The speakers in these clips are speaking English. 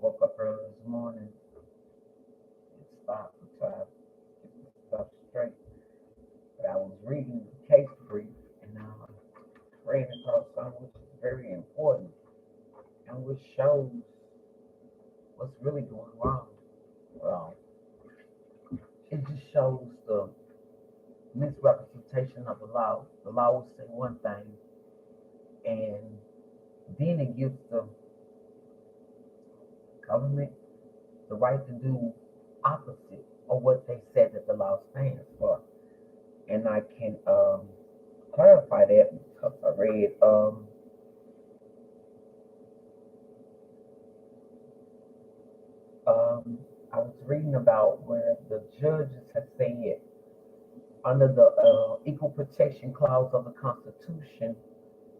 Woke up early this morning and stopped and tried to get the stuff straight. But I was reading the case brief and I ran across something which is very important and which shows what's really going wrong. Well, it just shows the misrepresentation of the law. The law will say one thing, and then it gives the government the right to do opposite of what they said that the law stands for. And I can clarify that because I read um, I was reading about where the judges have said under the equal protection clause of the Constitution,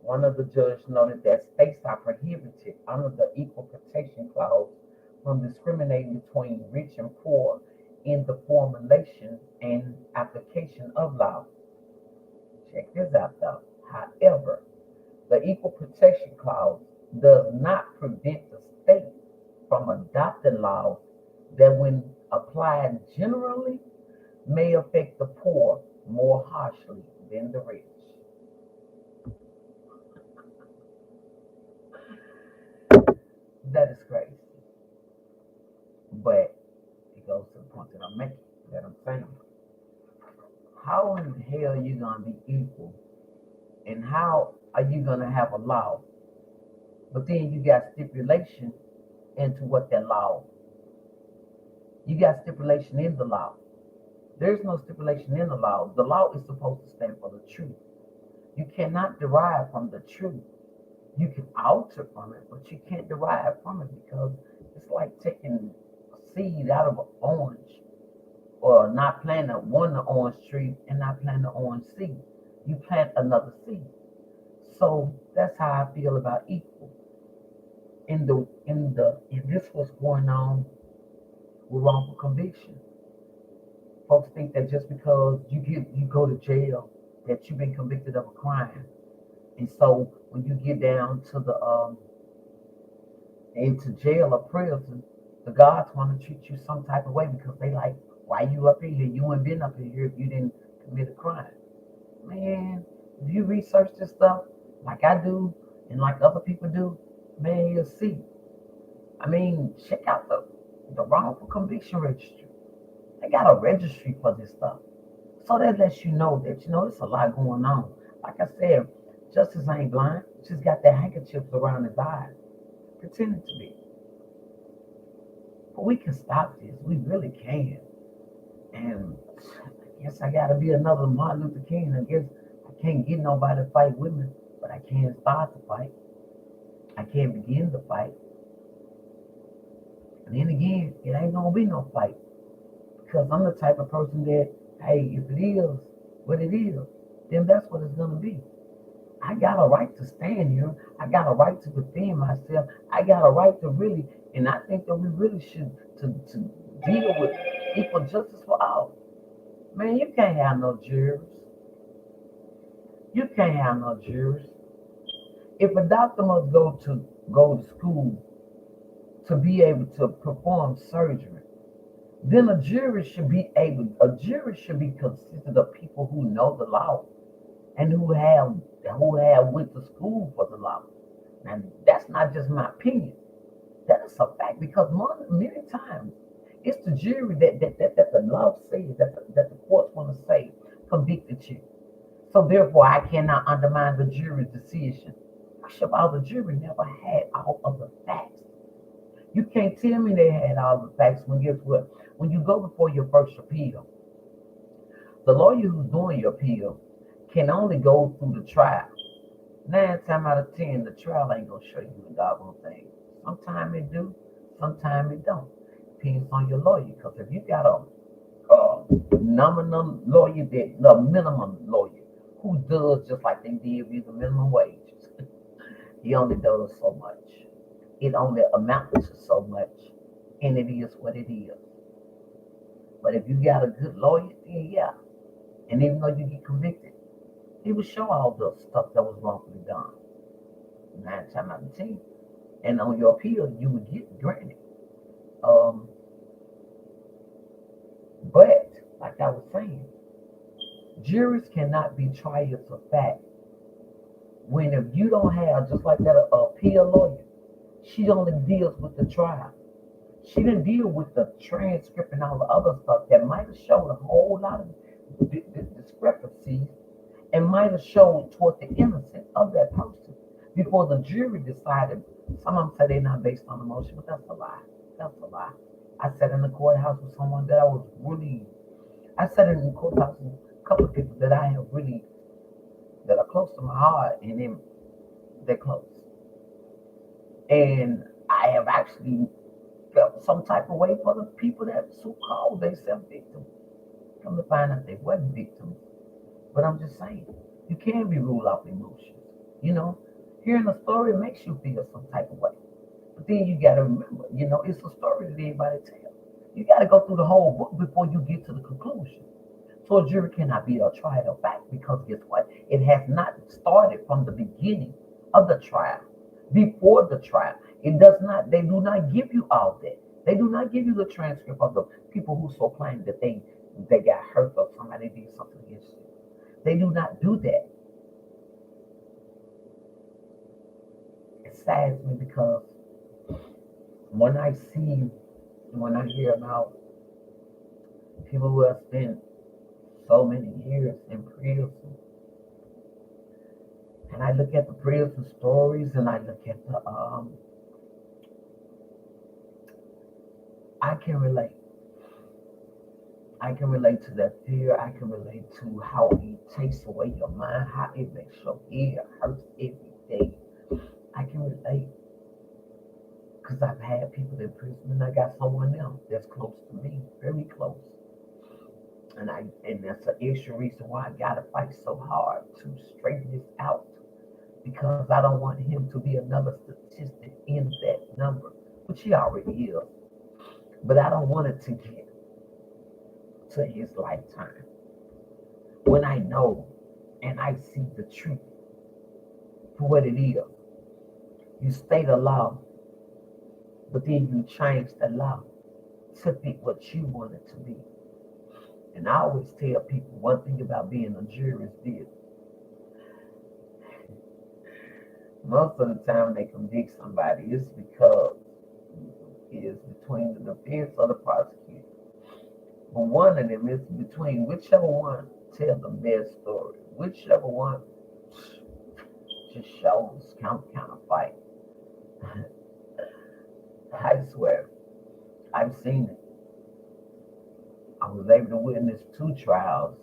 one of the judges noted that states are prohibited under the equal protection clause from discriminating between rich and poor in the formulation and application of law. Check this out though. However, the equal protection clause does not prevent the state from adopting laws that, when applied generally, may affect the poor more harshly than the rich. That is crazy. But it goes to the point that I'm making, that I'm saying. How in the hell are you gonna be equal? And how are you gonna have a law? But then you got stipulation into what that law. You got stipulation in the law. There's no stipulation in the law. The law is supposed to stand for the truth. You cannot derive from the truth. You can alter from it, but you can't derive from it because it's like taking a seed out of an orange or not planting one orange tree and not planting an orange seed. You plant another seed. So that's how I feel about equal. In this was going on with wrongful conviction. Folks think that just because you go to jail that you've been convicted of a crime. And so when you get down to the into jail or prison, the guards want to treat you some type of way because they like, why you up in here? You wouldn't been up in here if you didn't commit a crime. Man, if you research this stuff like I do and like other people do, man, you'll see. I mean, check out the wrongful conviction registry. They got a registry for this stuff. So that lets you know that, there's a lot going on. Like I said, Justice ain't blind. Just got that handkerchief around his eyes, pretending to be. But we can stop this. We really can. And I guess I gotta be another Martin Luther King. I guess I can't get nobody to fight with me, but I can start the fight. I can't begin the fight. And then again, it ain't gonna be no fight. Because I'm the type of person that, hey, if it is what it is, then that's what it's gonna be. I got a right to stand here. I got a right to defend myself. I got a right to really, and I think that we really should to deal with equal justice for all. Man, you can't have no jurors. You can't have no jurors. If a doctor must go to school to be able to perform surgery, then a jury should be consisted of people who know the law and who have went to school for the law. Now that's not just my opinion. That is a fact because many times it's the jury that the law says that the courts want to say convicted you. So therefore, I cannot undermine the jury's decision. First of all, the jury never had all of the facts. You can't tell me they had all the facts when guess what? When you go before your first appeal, the lawyer who's doing your appeal can only go through the trial. 9 times out of 10, the trial ain't gonna show you the doggone thing. Sometimes it do, sometimes it don't. Depends on your lawyer. Because if you got a nominal lawyer, the minimum lawyer, who does just like they did with the minimum wage, he only does so much. It only amounts to so much, and it is what it is. But if you got a good lawyer, then yeah. And even though you get convicted, he will show all the stuff that was wrongfully done. 9 times out of 10. And on your appeal, you would get granted. Um, but like I was saying, juries cannot be triers of fact when if you don't have just like that a peer lawyer, she only deals with the trial. She didn't deal with the transcript and all the other stuff that might have showed a whole lot of discrepancies and might have showed toward the innocence of that person before the jury decided. Some of them say they're not based on emotion, but that's a lie. That's a lie. I sat in the courthouse with someone that I sat in the courthouse with a couple of people that I have really, that are close to my heart, and then they're close. And I have actually felt some type of way for the people that so called themselves victims. Come to find out they wasn't victims. But I'm just saying, you can be ruled off emotions. You know, hearing a story makes you feel some type of way. But then you got to remember, it's a story that everybody tells. You got to go through the whole book before you get to the conclusion. So a jury cannot be a trial of fact because guess what? It has not started from the beginning of the trial, before the trial. It does not, they do not give you all that. They do not give you the transcript of the people who so claim that they got hurt or somebody did something against you. They do not do that. It saddens me because when I see, when I hear about people who have spent so many years in prison, and I look at the prison stories, and I look at I can relate. I can relate to that fear. I can relate to how it takes away your mind, how it makes your ear hurt every day. I can relate because I've had people in prison, and I got someone else that's close to me, very close. And that's an extra reason why I gotta fight so hard to straighten this out because I don't want him to be another statistic in that number, which he already is. But I don't want it to get to his lifetime when I know and I see the truth for what it is. You state a law, but then you change the law to fit what you want it to be. And I always tell people one thing about being a jury is this. Most of the time they convict somebody, it's because it is between the defense or the prosecutor. But one of them is between whichever one tell the best story, whichever one just shows kind of fight. I swear, I've seen it. I was able to witness two trials,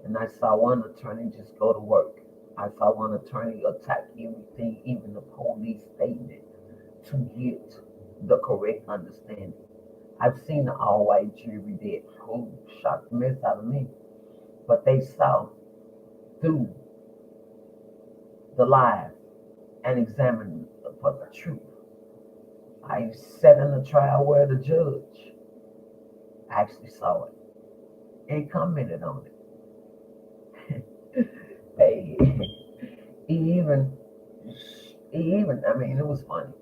and I saw one attorney just go to work. I saw one attorney attack everything, even the police statement, to get the correct understanding. I've seen the all white jury that shocked the mess out of me, but they saw through the lies and examined for the truth. I sat in the trial where the judge actually saw it and commented on it. Hey, he even, I mean, it was funny.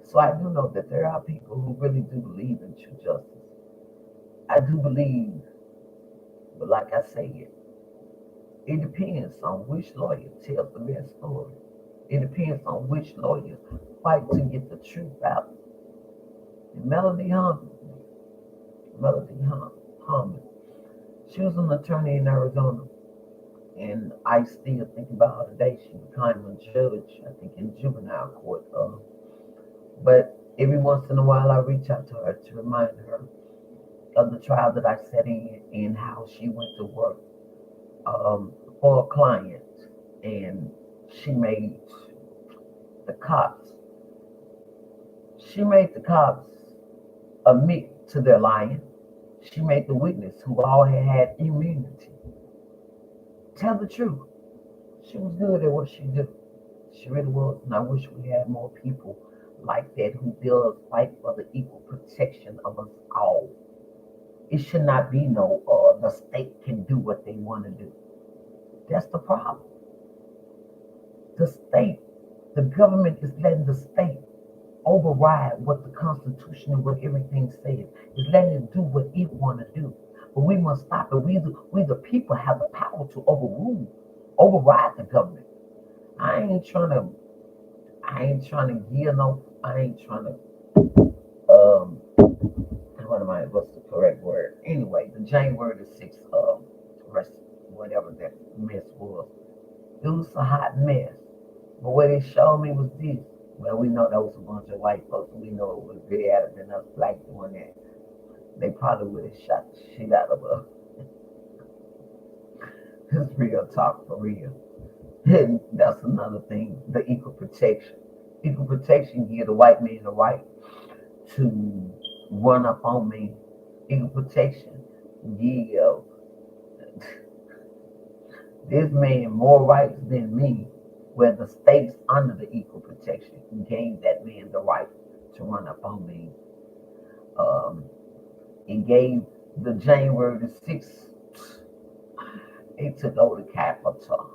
So I do know that there are people who really do believe in true justice. I do believe, but like I say, it depends on which lawyer tells the best story. It depends on which lawyer fight to get the truth out. And Melody Harmon, she was an attorney in Arizona, and I still think about her today. She became a judge, I think, in juvenile court. But every once in a while, I reach out to her to remind her of the trial that I sat in and how she went to work for a client, and she made the cops. She made the cops admit to their lying. She made the witness, who all had immunity, tell the truth. She was good at what she did. She really was, and I wish we had more people like that who does fight for the equal protection of us all. It should not be no the state can do what they want to do. That's the problem. The state, the government is letting the state override what the Constitution and what everything says. It's letting it do what it want to do. But we must stop it. We the people have the power to override the government. I ain't trying to. I ain't trying to give no. I ain't trying to. Um, what am I? What's the correct word? Anyway, the January the 6th, rest, whatever that mess was. It was a hot mess. But what it showed me was this. Well, we know that was a bunch of white folks. We know it was very out than us black doing that. They probably would have shot the shit out of us. It's real talk for real. And that's another thing. The equal protection. Equal protection give the white man the right to run up on me. Equal protection give this man more rights than me, where the states under the equal protection gave that man the right to run up on me. Um, it gave the January the 6th, they took over the Capitol.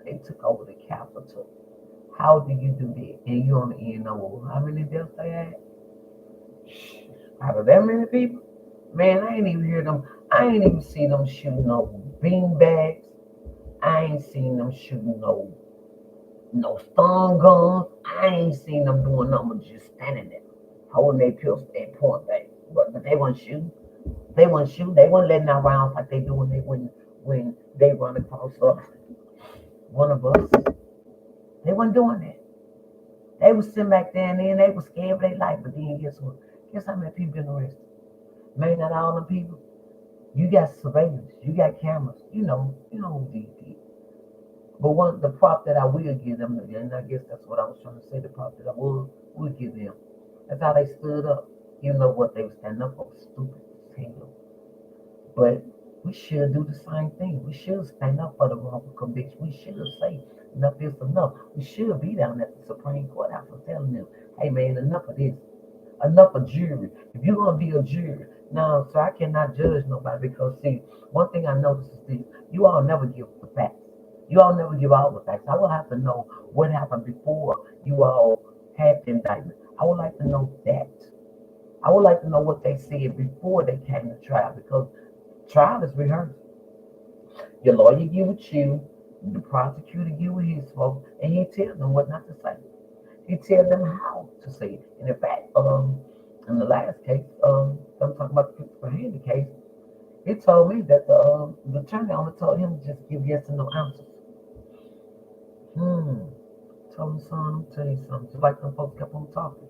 They took over the Capitol. How do you do that? And you on the end know how many deaths they had? Out of that many people? Man, I ain't even hear them. I ain't even see them shooting no bean bags. I ain't seen them shooting no stun guns. I ain't seen them doing nothing but just standing there, holding their pistols and point back. But they weren't shooting. They weren't shooting. They weren't letting out rounds like they do when they run across one of us. They weren't doing that. They was sitting back there and then they was scared for their life. But then guess what? Guess how many people been arrested? Maybe not all them people. You got surveillance. You got cameras. You know who these people. But the prop that I will give them, and I guess that's what I was trying to say, the prop that I will give them. That's how they stood up. You know what they were standing up for, stupid as hell. But we should do the same thing. We should stand up for the wrongful conviction. We should say enough is enough. We should be down at the Supreme Court after telling them, hey man, enough of this. Enough of jury. If you're gonna be a jury, now so I cannot judge nobody because see, one thing I noticed is this, you all never give the facts. You all never give all the facts. I will have to know what happened before you all had the indictment. I would like to know that. I would like to know what they said before they came to trial because trial is rehearsed. Your lawyer give with you, the prosecutor give with his folks, and he tells them what not to say. He tells them how to say it. And in fact, in the last case, I'm talking about the Christopher Handy case, he told me that the attorney only told him to just give yes and no answers. Told him, son, I'm telling you something. Just like them folks kept on talking.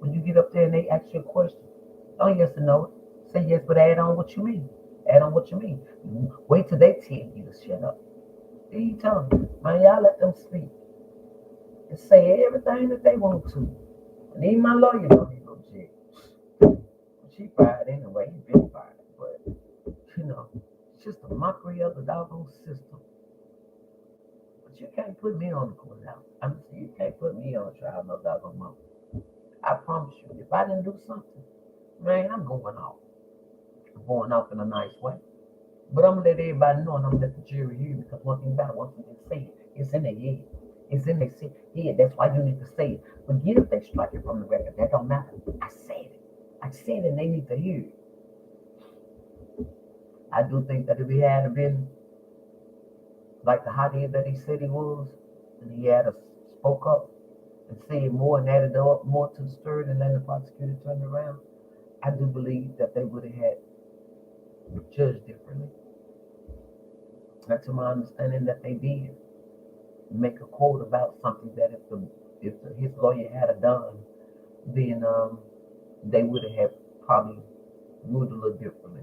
When you get up there and they ask you a question, don't yes and no. Say yes, but add on what you mean. Add on what you mean. Wait till they tell you to shut up. Then you tell them, man, y'all let them speak and say everything that they want to. And even my lawyer don't need no jail. She fired anyway. He been fired. But, it's just a mockery of the doggone system. But you can't put me on the courthouse. You can't put me on trial no doggone mouth. I promise you, if I didn't do something, man, I'm going off. I'm going off in a nice way. But I'm gonna let everybody know and I'm gonna let the jury hear because one thing about it, once you say it, it's in their head. It's in their head. That's why you need to say it. Forget if they strike it from the record. That don't matter. I said it. I said it and they need to hear it. I do think that if he had been like the hothead that he said he was, and he had spoke up and said more and added up more to the story and then the prosecutor turned around, I do believe that they would have had judged differently. And to my understanding that they did make a quote about something that if his lawyer had done, then they would have probably moved a little differently.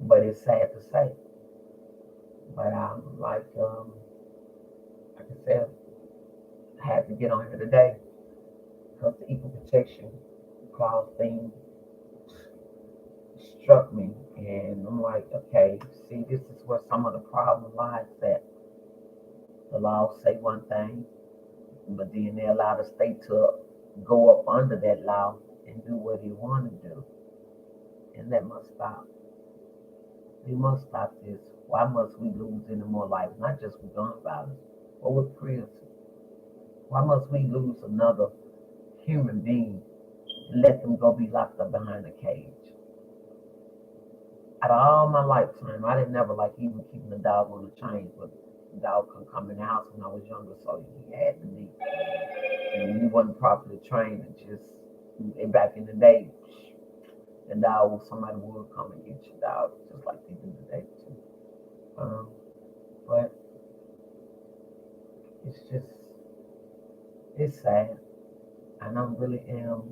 But it's sad to say. But like I said, I had to get on here today because the equal protection clause thing struck me, and I'm like, okay, see, this is where some of the problem lies. That the laws say one thing, but then they allow the state to go up under that law and do what he want to do, and that must stop. We must stop this. Why must we lose any more lives? Not just with gun violence, but with prison. Why must we lose another human being and let them go be locked up behind a cage. Out of all my lifetime, I didn't never like even keeping the dog on the chain, but the dog could come in the house when I was younger, so he had to be. And he wasn't properly trained. It just and back in the day, the dog, somebody would come and get your dog, just like they do today too. Um, but it's just it's sad, and I really am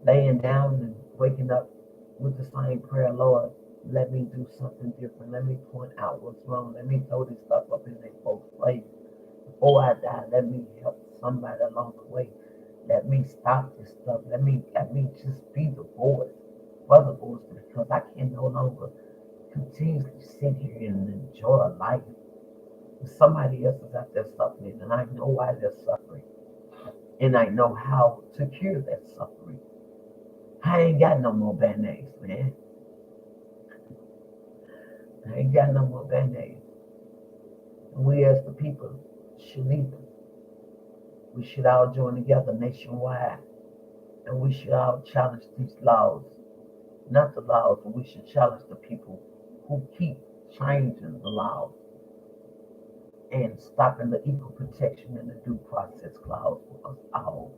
laying down and waking up with the same prayer, Lord, let me do something different. Let me point out what's wrong. Let me throw this stuff up in their folks' face. Before I die, let me help somebody along the way. Let me stop this stuff. Let me just be the voice for the voice because I can no longer continuously sit here and enjoy life. Somebody else is out there suffering, and I know why they're suffering, and I know how to cure that suffering. I ain't got no more band-aids, man. I ain't got no more band-aids. And we as the people should lead them. We should all join together nationwide, and we should all challenge these laws. Not the laws, but we should challenge the people who keep changing the laws and stopping the equal protection and the due process clause for us all.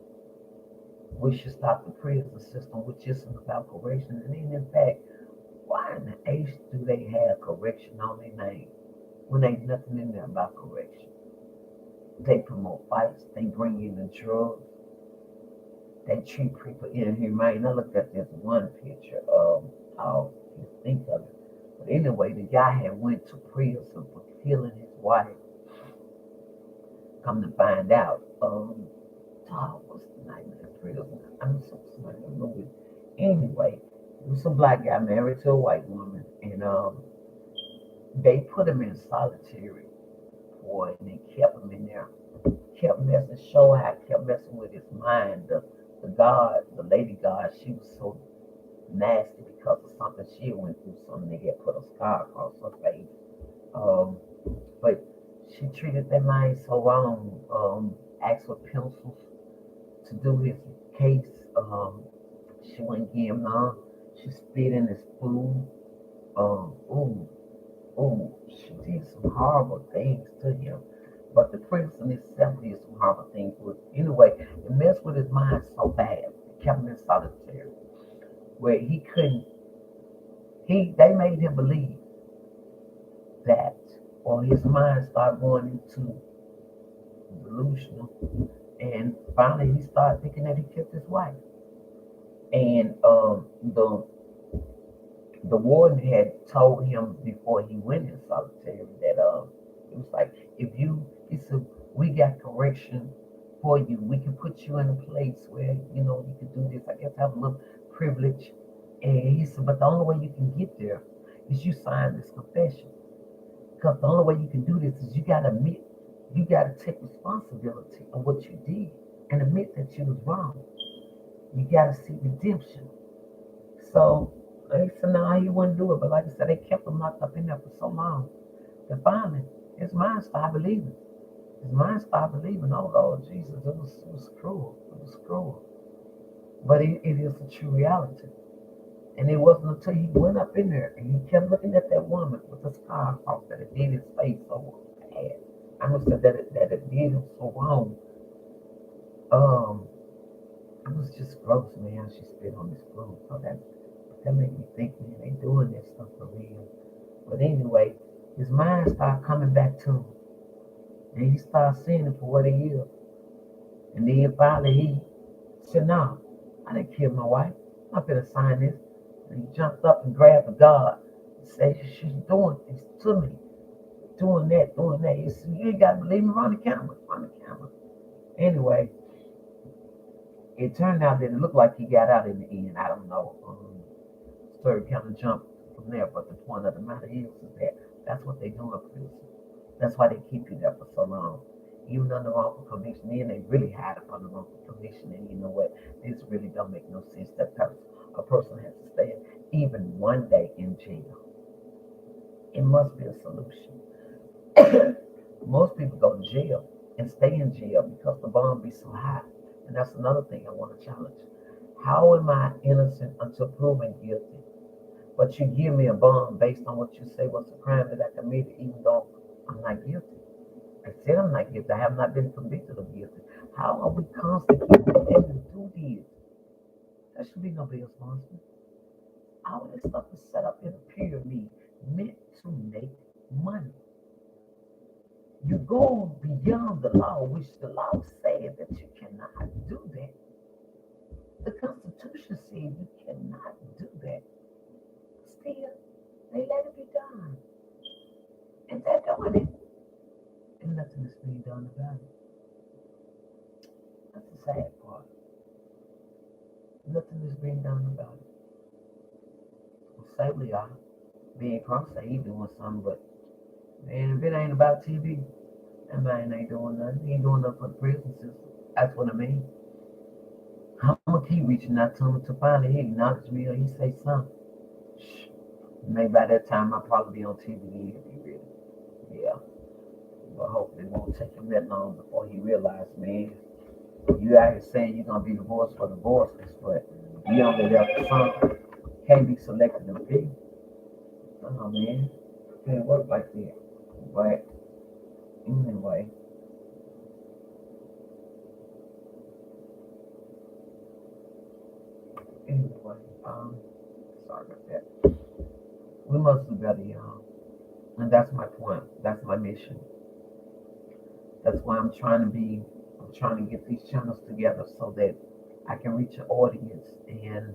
We should stop the prison system, which isn't about correction. And then, in fact, why in the H do they have correction on their name when ain't nothing in there about correction? They promote fights. They bring in the drugs. They treat people inhumane. I looked at this one picture of how you think of it. But anyway, the guy had went to prison for killing his wife. Come to find out, what's the name of the prison? I'm so sorry, I don't know it. Anyway, it was a black guy married to a white woman, and they put him in solitary for, and they kept him in there, kept messing, show how it kept messing with his mind. The guard, the lady guard, she was so nasty because of something she went through. Something they had put a scar across her face. Um, but she treated that man so wrong. Asked for pencils to do his case. She wouldn't give him none. She spit in his food. Ooh, ooh, she did some horrible things to him. But the prison itself did some horrible things with him. Anyway, it messed with his mind so bad. It kept him in solitary. Where he couldn't they made him believe that, or his mind started going into delusional, and finally he started thinking that he killed his wife. And the warden had told him before he went in solitary that it was like, if you, he said, we got correction for you. We can put you in a place where you can do this. I guess have a little privilege. And he said, but the only way you can get there is you sign this confession. Because the only way you can do this is you gotta admit, you gotta take responsibility of what you did and admit that you was wrong. You gotta see redemption. So they said, no, he wouldn't do it. But like I said, they kept him locked up in there for so long that finally his mind started believing. His mind started believing, oh Lord Jesus, it was cruel. It was cruel. But it is a true reality. And it wasn't until he went up in there and he kept looking at that woman with the scar across that it did his face so bad. I must say that it did him so wrong. Um, it was just gross, man. She spit on his food. So that made me think, man, they doing this stuff for real. But anyway, his mind started coming back to him. And he started seeing it for what it is. And then finally he said, no, I didn't kill my wife. I'm not gonna sign this. And he jumped up and grabbed the guard and said, she's doing this to me. Doing that, doing that. He said, you ain't gotta believe me, run the camera, run the camera. Anyway, it turned out that it looked like he got out in the end. I don't know. Story kind of jumped from there, but the point of the matter is that that's what they do in prison. That's why they keep you there for so long. Even under wrongful conviction, then they really hide up under wrongful conviction, and you know what? This really don't make no sense. That a person has to stay even one day in jail. It must be a solution. Most people go to jail and stay in jail because the bond be so high. And that's another thing I want to challenge. How am I innocent until proven guilty? But you give me a bond based on what you say was the crime that I committed, even though I'm not guilty. I said I'm not guilty. I have not been convicted of guilty. How are we constantly able to do this? That should be no bill sponsor. All this stuff is set up in a pyramid meant to make money. You go beyond the law, which the law said that you cannot do that. The Constitution said you cannot do that. Still, they let it be done. And they're doing it. And nothing is being done about it. That's the sad part. Nothing is being done about it. We say we are. Being Crump say he doing something, but man, if it ain't about TV, that man ain't doing nothing. He ain't doing nothing for the prison system. That's what I mean. How much he reaching out to him to finally he acknowledge me or he say something. Maybe by that time I'll probably be on TV if he really. Yeah. But hopefully it won't take him that long before he realizes, man, you out here saying you're gonna be divorced for divorces, but you only there for some. Can't be selected and picked. Oh man. Can't work like that. But anyway. Anyway, sorry about that. We must do better, y'all. And that's my point. That's my mission. That's why I'm trying to get these channels together so that I can reach an audience and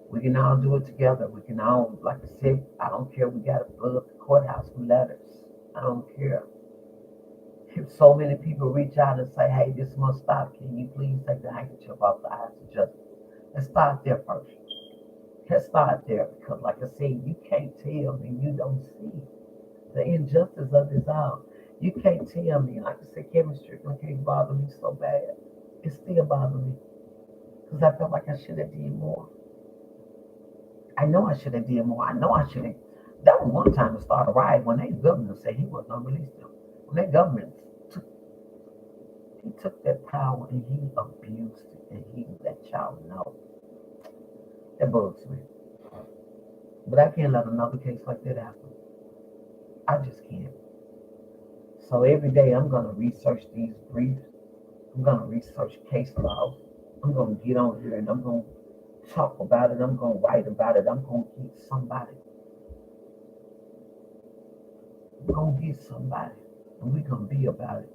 we can all do it together. We can all, like I said, I don't care. We got to fill up the courthouse with letters. I don't care. If so many people reach out and say, hey, this must stop. Can you please take the handkerchief off the eyes of justice? Let's start there first. Let's start there because, like I said, you can't tell me you don't see the injustice of this hour. You can't tell me, like I said, Kevin Strickland can't bother me so bad. It still bothers me because I felt like I should have did more. I know I should have did more. I know I should have. That was one time to start a riot when that governor said he was going to release them. When that government took, he took that power and he abused it and he let y'all know. That bugs me. But I can't let another case like that happen. I just can't. So every day I'm going to research these briefs. I'm going to research case laws. I'm going to get on here and I'm going to talk about it. I'm going to write about it. I'm going to get somebody. We're going to get somebody. And we're going to be about it.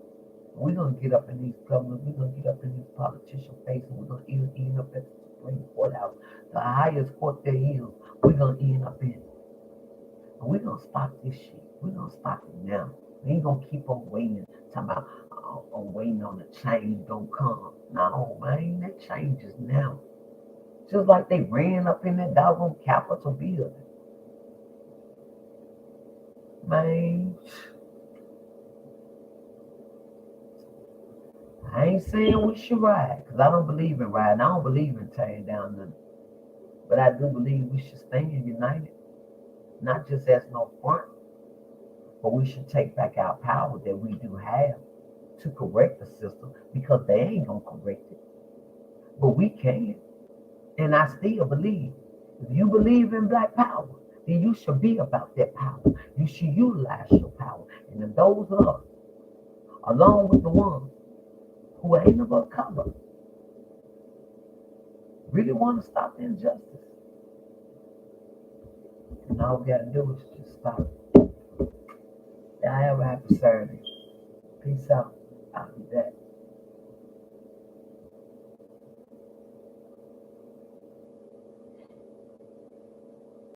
We're going to get up in these governors. We're going to get up in these politician faces. We're going to end up at the Supreme Court house. The highest court there is, we're going to end up in. And we're going to stop this shit. We're going to stop it now. We ain't going to keep on waiting. Talking about, I'm waiting on the change don't come. No, man, that change is now. Just like they ran up in that doggone Capitol building. Man, I ain't saying we should ride, because I don't believe in riding. I don't believe in tearing down nothing. But I do believe we should stand united, not just as no front, but we should take back our power that we do have to correct the system, because they ain't going to correct it. But we can. And I still believe, if you believe in black power, then you should be about that power. You should utilize your power. And if those of us, along with the ones who ain't above color, really want to stop the injustice, and all we got to do is just stop it. Y'all have a happy Saturday. Peace out. I'll be back.